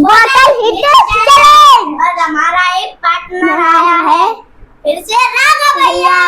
बोतल hit challenge. और हमारा एक पार्टनर आया है फिर से राघव भैया।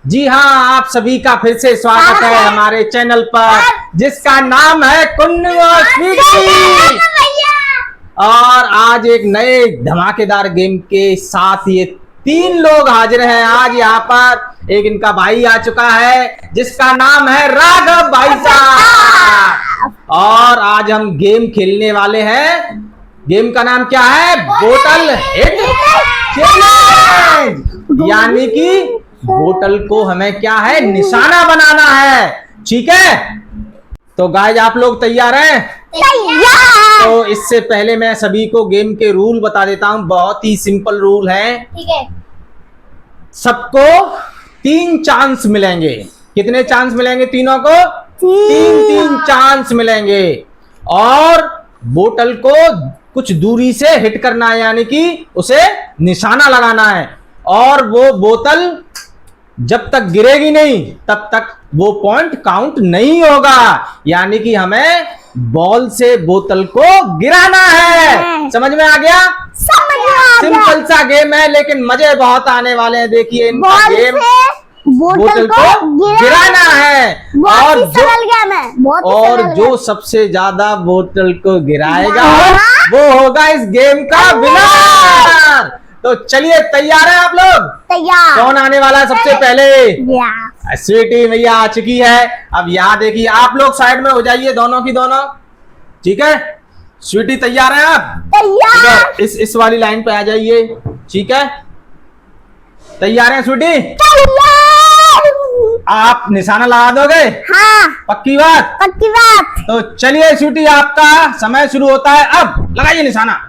जी हाँ, आप सभी का फिर से स्वागत है हमारे चैनल पर जिसका नाम है कुन्नू और स्वीटी। और आज एक नए धमाकेदार गेम के साथ ये 3 लोग हाजिर हैं आज यहाँ पर। एक इनका भाई आ चुका है जिसका नाम है राघव भाई साहब। और आज हम गेम खेलने वाले हैं। गेम का नाम क्या है? बोतल हिट चैलेंज। यानी कि बोतल को हमें क्या है, निशाना बनाना है। ठीक है, तो गाइस आप लोग तैयार हैं? तैयार। तो इससे पहले मैं सभी को गेम के रूल बता देता हूं। बहुत ही सिंपल रूल है। ठीक है। सबको 3 चांस मिलेंगे। कितने चांस मिलेंगे? तीनों को 3 चांस मिलेंगे। और बोतल को कुछ दूरी से हिट करना है, यानी कि उसे निशाना लगाना है। और वो बोतल जब तक गिरेगी नहीं तब तक वो पॉइंट काउंट नहीं होगा। यानी कि हमें बॉल से बोतल को गिराना है। समझ में आ गया? समझ में आ गया। सिंपल सा गेम है लेकिन मजे बहुत आने वाले हैं। देखिए इनका गेम, बोतल को गिराना है। और जो सबसे ज्यादा बोतल को गिराएगा वो होगा इस गेम का विनर। तो चलिए, तैयार है आप लोग? तैयार। कौन आने वाला है सबसे पहले? स्वीटी भैया आ चुकी है। अब यहाँ देखिए, आप लोग साइड में हो जाइए, दोनों की दोनों। ठीक है, स्वीटी तैयार है आप? तैयार। इस वाली लाइन पे आ जाइए। ठीक है, तैयार है स्वीटी? तैयार। आप निशाना लगा दोगे? हाँ। पक्की बात? पक्की बात। तो चलिए स्वीटी, आपका समय शुरू होता है। अब लगाइए निशाना।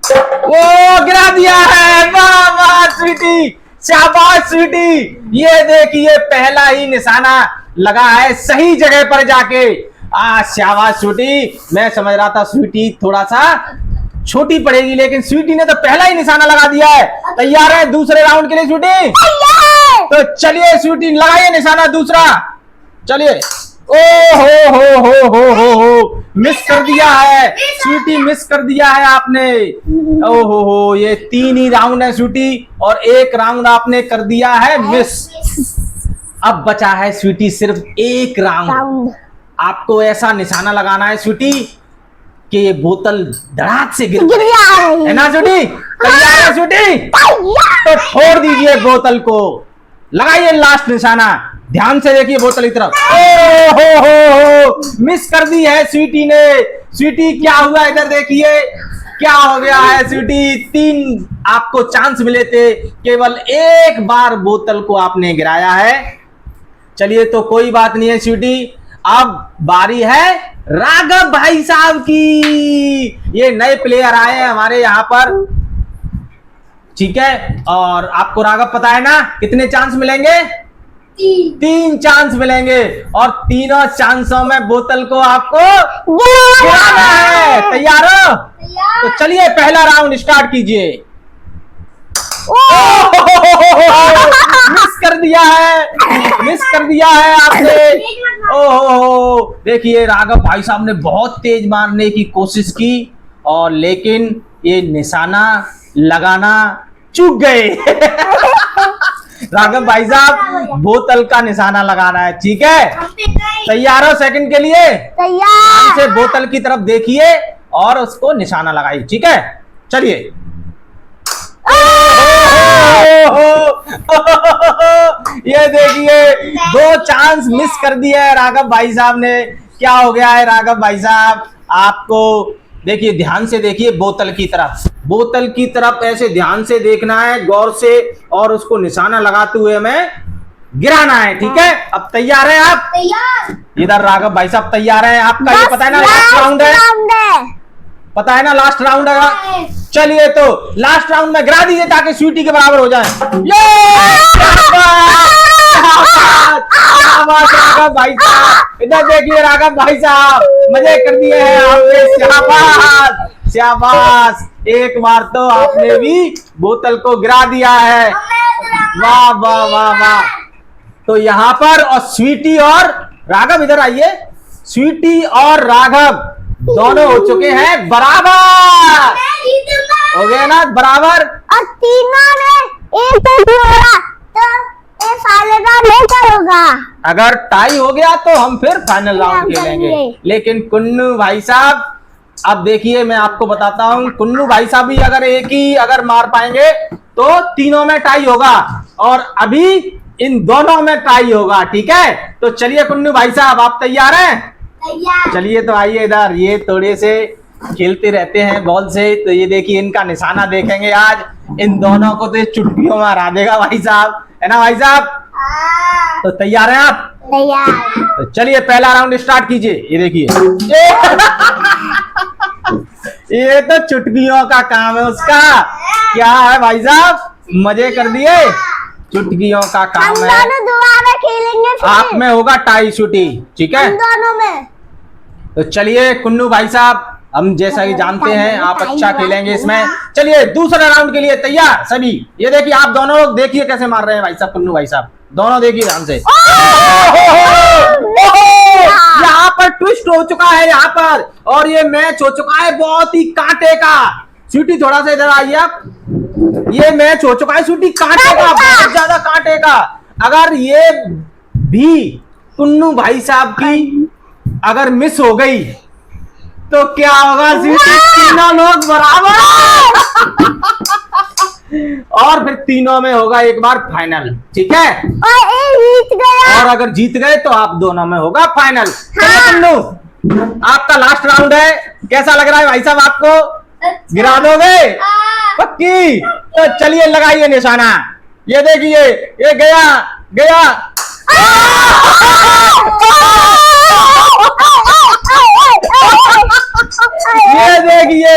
वो गिरा दिया है। वाह वाह स्वीटी, शाबाश स्वीटी। ये देखिए, पहला ही निशाना लगा है सही जगह पर जाके। शाबाश स्वीटी। मैं समझ रहा था स्वीटी थोड़ा सा छोटी पड़ेगी, लेकिन स्वीटी ने तो पहला ही निशाना लगा दिया है। तैयार है दूसरे राउंड के लिए स्वीटी? तो चलिए स्वीटी, लगाइए निशाना दूसरा। चलिए। ओ हो, मिस कर दिया है स्वीटी, मिस कर दिया है आपने। ओ हो, ये 3 ही राउंड है स्वीटी, और 1 राउंड आपने कर दिया है मिस। अब बचा है स्वीटी सिर्फ 1 राउंड। आपको ऐसा निशाना लगाना है स्वीटी कि ये बोतल धड़ाक से गिर है ना स्वीटी? तैयार है स्वीटी? तो छोड़ दीजिए बोतल को, लगाइए लास्ट निशाना। ध्यान से देखिए बोतल की तरफ। हो, मिस कर दी है स्वीटी ने। स्वीटी क्या हुआ इधर देखिए, क्या हो गया है स्वीटी? 3 आपको चांस मिले थे, केवल 1 बार बोतल को आपने गिराया है। चलिए, तो कोई बात नहीं है स्वीटी। अब बारी है राघव भाई साहब की। ये नए प्लेयर आए हैं हमारे यहाँ पर। ठीक है, और आपको राघव पता है ना कितने चांस मिलेंगे? 3 चांस मिलेंगे, और तीनों चांसों में बोतल को आपको गिराना है। तैयार हो? तो चलिए, पहला राउंड स्टार्ट कीजिए। मिस कर दिया है, मिस कर दिया है आपने। ओहो, देखिए राघव भाई साहब ने बहुत तेज मारने की कोशिश की, और लेकिन ये निशाना लगाना चूक गए। राघव भाई साहब, बोतल का निशाना लगाना है। ठीक है, तैयार हो सेकंड के लिए? तैयार। से बोतल की तरफ देखिए और उसको निशाना लगाइए। ठीक है, चलिए। ये देखिए, 2 चांस मिस कर दिए है राघव भाई साहब ने। क्या हो गया है राघव भाई साहब? आपको देखिए, ध्यान से देखिए बोतल की तरफ। बोतल की तरफ ऐसे ध्यान से देखना है, गौर से, और उसको निशाना लगाते हुए हमें गिराना है। ठीक है, अब तैयार है आप? तैयार। इधर राघव भाई साहब तैयार है। आपका ये पता है ना लास्ट राउंड है? पता है ना लास्ट राउंड है? चलिए, तो लास्ट राउंड में गिरा दीजिए ताकि स्वीटी के बराबर हो जाए। राघव भाई साहब, इधर देखिए राघव भाई साहब, मजे कर दिए हैं आपने। शाबाश शाबाश, एक बार तो आपने भी बोतल को गिरा दिया है। वाह वाह वाह वाह। तो यहाँ पर और स्वीटी और राघव, इधर आइए। स्वीटी और राघव दोनों हो चुके हैं बराबर। मैं जीतूंगा। हो गया ना बराबर। और तीनों ने एक तो होगा तो ये फाइनल राउंड नहीं करोगा। अगर टाई हो गया तो हम फिर फाइनल राउंड हम खेलेंगे। करेंगे। लेकिन कुन्नू भाई साहब, अब देखिए मैं आपको बताता हूँ, कुन्नू भाई साहब भी अगर एक ही अगर मार पाएंगे तो तीनों में टाई होगा, और अभी इन दोनों में टाई होगा। ठीक है, तो चलिए कुन्नू भाई साहब, आप तैयार हैं? तैयार। चलिए तो आइए इधर, ये थोड़े से खेलते रहते हैं बॉल से, तो ये देखिए इनका निशाना देखेंगे आज। इन दोनों को तो चुटकियों में हरा देगा भाई साहब, है ना भाई साहब? तो तैयार हैं आप? तैयार। तो चलिए पहला राउंड स्टार्ट कीजिए। ये देखिए ये तो चुटकियों का काम है उसका। क्या है भाई साहब, मजे कर दिए। चुटकियों का हम काम है। दोनों दोबारा खेलेंगे फिर। आप में होगा टाई शूटी, ठीक है? हम दोनों में। तो चलिए कुन्नू भाई साहब, हम जैसा कि जानते हैं आप अच्छा खेलेंगे इसमें। चलिए दूसरे राउंड के लिए तैयार सभी। ये देखिए आप दोनों लोग देखिए कैसे मार रहे हैं भाई साहब, कुन्नू भाई साहब दोनों देखिए ध्यान से। यहाँ पर ट्विस्ट हो चुका है यहाँ पर, और ये मैच हो चुका है बहुत ही कांटे का। स्वीटी थोड़ा सा इधर आइए आप। ये मैच हो चुका है स्वीटी कांटे का, बहुत ज्यादा कांटे का। अगर ये भी कुन्नू भाई साहब की अगर मिस हो गई तो क्या होगा? स्वीटी तीनों लोग बराबर और फिर तीनों में होगा एक बार फाइनल, ठीक है? और एक जीत गया। और अगर जीत गए तो आप दोनों में होगा फाइनल। चलिए कुन्नू, आपका लास्ट राउंड है। कैसा लग रहा है भाई साहब आपको? गिरा दोगे पक्की? तो चलिए लगाइए निशाना। ये देखिए ये गया गया। ये देखिए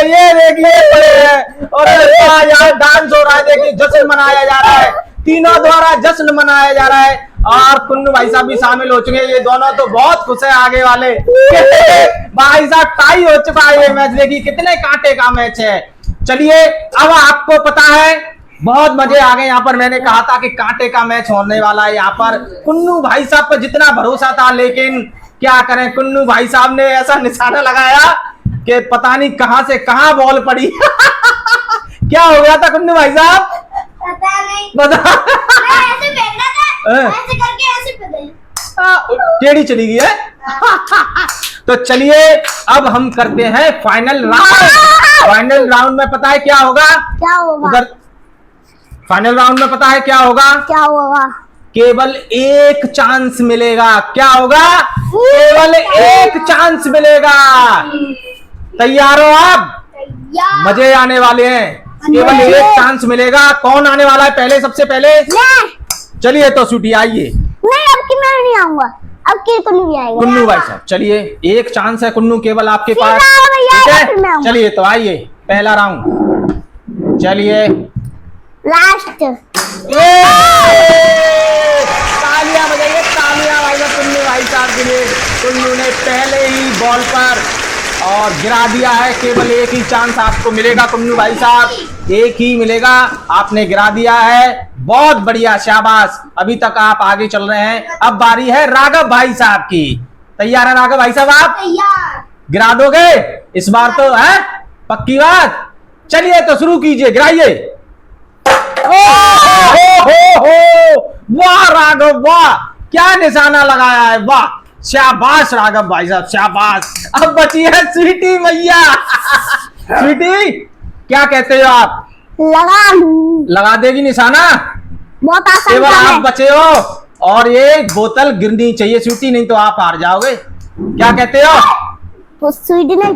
और यहाँ डांस हो रहा है, देखिए जश्न मनाया जा रहा है, तीनों द्वारा जश्न मनाया जा रहा है। और कुन्नू भाई साहब भी शामिल हो चुके हैं। ये दोनों तो बहुत खुश है आगे वाले। भाई साहब टाई हो चुका है ये मैच, देखिए कितने कांटे का मैच है। चलिए अब आपको पता है बहुत मजे आ गए यहाँ पर। मैंने कहा था कि कांटे का मैच होने वाला है यहाँ पर। कुन्नू भाई साहब पर जितना भरोसा था, लेकिन क्या करें, कुन्नू भाई साहब ने ऐसा निशाना लगाया कि पता नहीं कहां से कहां बॉल पड़ी। क्या हो गया था कुन्नू भाई साहब? पता नहीं। बता। मैं ऐसे फेंक रहा था, ऐसे करके ऐसे फेंक दिया। टेढ़ी चली गई है। तो चलिए अब हम करते हैं फाइनल राउंड। फाइनल राउंड में पता है क्या होगा? क्या होगा? उधर फाइनल राउंड में पता है क्या होगा? क्या होगा? केवल एक चांस मिलेगा। क्या होगा? केवल एक चांस मिलेगा। तैयार हो आप? तैयार। मजे आने वाले हैं। केवल एक चांस मिलेगा। कौन आने वाला है पहले? सबसे पहले चलिए तो छुट्टी आइए। नहीं, अब की मैं नहीं आऊंगा, अब की कुन्नू भी आएगा। कुन्नू भाई साहब चलिए, एक चांस है कुन्नू केवल आपके पास, भैया, ठीक फिर मैं है? आऊंगा। चलिए तो आइए पहला राउंड। चलिए लास्ट। तालियां बजाइए, तालियां भाई साहब कुन्नू भाई साहब के लिए। कुन्नू ने पहले ही बॉल पर और गिरा दिया है। केवल एक ही चांस आपको मिलेगा कुन्नू भाई साहब, एक ही मिलेगा। आपने गिरा दिया है, बहुत बढ़िया, शाबाश। अभी तक आप आगे चल रहे हैं। अब बारी है राघव भाई साहब की। तैयार है राघव भाई साहब आप? तैयार। गिरा दोगे इस बार तो, है पक्की बात? चलिए तो शुरू कीजिए, गिराइए। वाह राघव वाह, क्या निशाना लगाया है, वाह शाबाश राघव भाई साहब शाबाश। अब बची है स्वीटी मैया। स्वीटी क्या कहते हो आप? लगा देगी निशाना? बहुत आसान केवल काम आप है। बचे हो और ये बोतल गिरनी चाहिए स्वीटी, नहीं तो आप हार जाओगे। क्या कहते हो? तो स्वीटी ने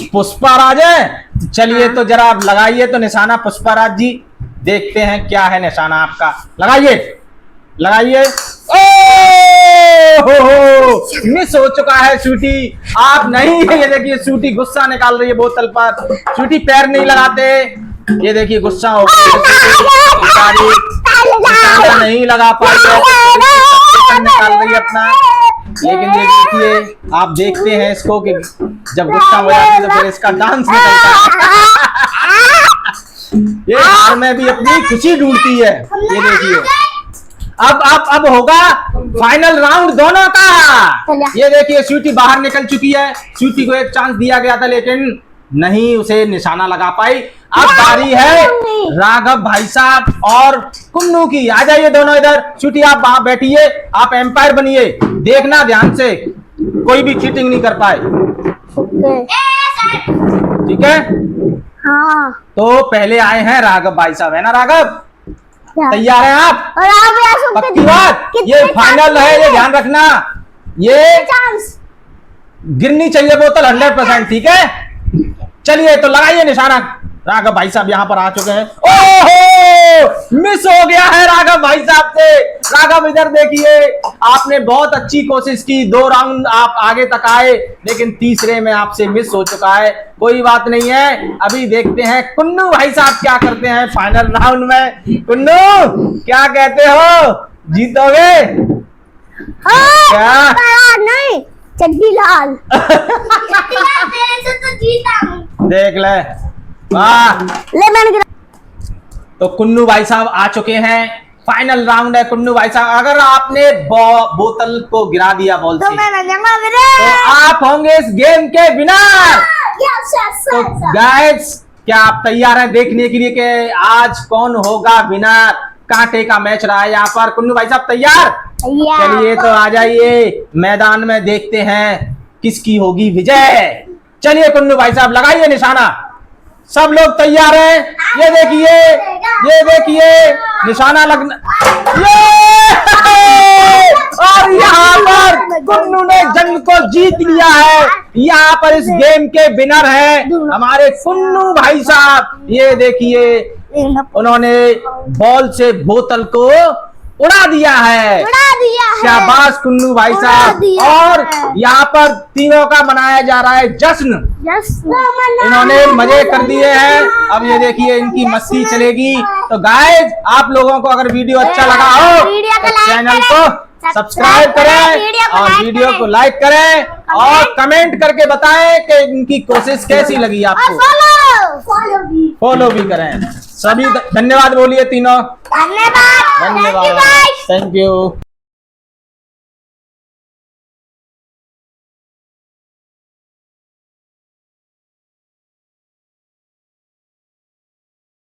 पुष्पाराज है। चलिए तो जरा आप लगाइए तो निशाना पुष्पाराज जी, देखते हैं क्या है निशाना आपका। लगाइए लगाइए। मिस हो चुका है स्वीटी, आप नहीं। ये देखिए स्वीटी गुस्सा निकाल रही है बोतल पर। स्वीटी पैर नहीं लगाते, ये देखिए गुस्सा हो गया, नहीं लगा पाई है, निकाल रही है अपना। लेकिन ये देखिए आप देखते हैं इसको कि जब गुस्सा हो जाती है तो फिर इसका डांस निकलता है। ये हार में भी अपनी खुशी ढूंढती है। ये देखिए अब होगा फाइनल राउंड दोनों का। चलिए। ये देखिए स्वीटी बाहर निकल चुकी है। स्वीटी को एक चांस दिया गया था लेकिन नहीं उसे निशाना लगा पाई। अब बारी है राघव भाई साहब और कुन्नू की। आ जाइए दोनों इधर। स्वीटी आप वहां बैठिए, आप एम्पायर बनिए, देखना ध्यान से कोई भी चीटिंग नहीं कर पाए, ठीक है। हाँ। तो पहले आए हैं राघव भाई साहब, है ना राघव? तैयार हैं आप? और आप यार सुन के पक्की बात, ये फाइनल है, ये ध्यान रखना। ये चांस गिरनी चाहिए बोतल 100%, ठीक है। चलिए तो लगाइए निशाना। राघव भाई साहब यहाँ पर आ चुके हैं। ओहो, मिस हो गया है राघव भाई साहब से। राघव इधर देखिए, आपने बहुत अच्छी कोशिश की, 2 राउंड आप आगे तक आए लेकिन तीसरे में आपसे मिस हो चुका है। कोई बात नहीं है, अभी देखते हैं कुन्नू भाई साहब क्या करते हैं फाइनल राउंड में। कुन्नू क्या कहते हो, जीतोगे क्या? नहीं, चड्डी लाल। तेरे से तो जीता हूं। देख ले, वाह। ले मैंने गिरा। तो कुन्नू भाई साहब आ चुके हैं, फाइनल राउंड है। कुन्नू भाई साहब अगर आपने बोतल को गिरा दिया बॉल तो से मैं लगा मेरे। तो आप होंगे इस गेम के विनर। यस यस तो गाइस क्या आप तैयार हैं देखने के लिए कि आज कौन होगा विनर? कांटे का मैच रहा है यहाँ पर। कुन्नू भाई साहब तैयार? चलिए तो आ जाइए मैदान में, देखते हैं किसकी होगी विजय। चलिए कुन्नू भाई साहब लगाइए निशाना। सब लोग तैयार हैं? ये देखिए निशाना लगना। ये और यहाँ पर कुन्नू ने जंग को जीत लिया है। यहाँ पर इस गेम के विनर हैं हमारे कुन्नू भाई साहब। ये देखिए उन्होंने बॉल से बोतल को उड़ा दिया है। शाबाश कुन्नू भाई साहब। और यहाँ पर तीनों का मनाया जा रहा है जश्न। इन्होंने मजे कर दिए हैं। अब ये देखिए इनकी मस्ती चलेगी। तो गाइस आप लोगों को अगर वीडियो अच्छा लगा हो तो चैनल को सब्सक्राइब करें और वीडियो को लाइक करें और कमेंट करके बताएं कि इनकी कोशिश कैसी लगी आपको। फॉलो भी करें। सभी धन्यवाद बोलिए तीनों। धन्यवाद। Thank you.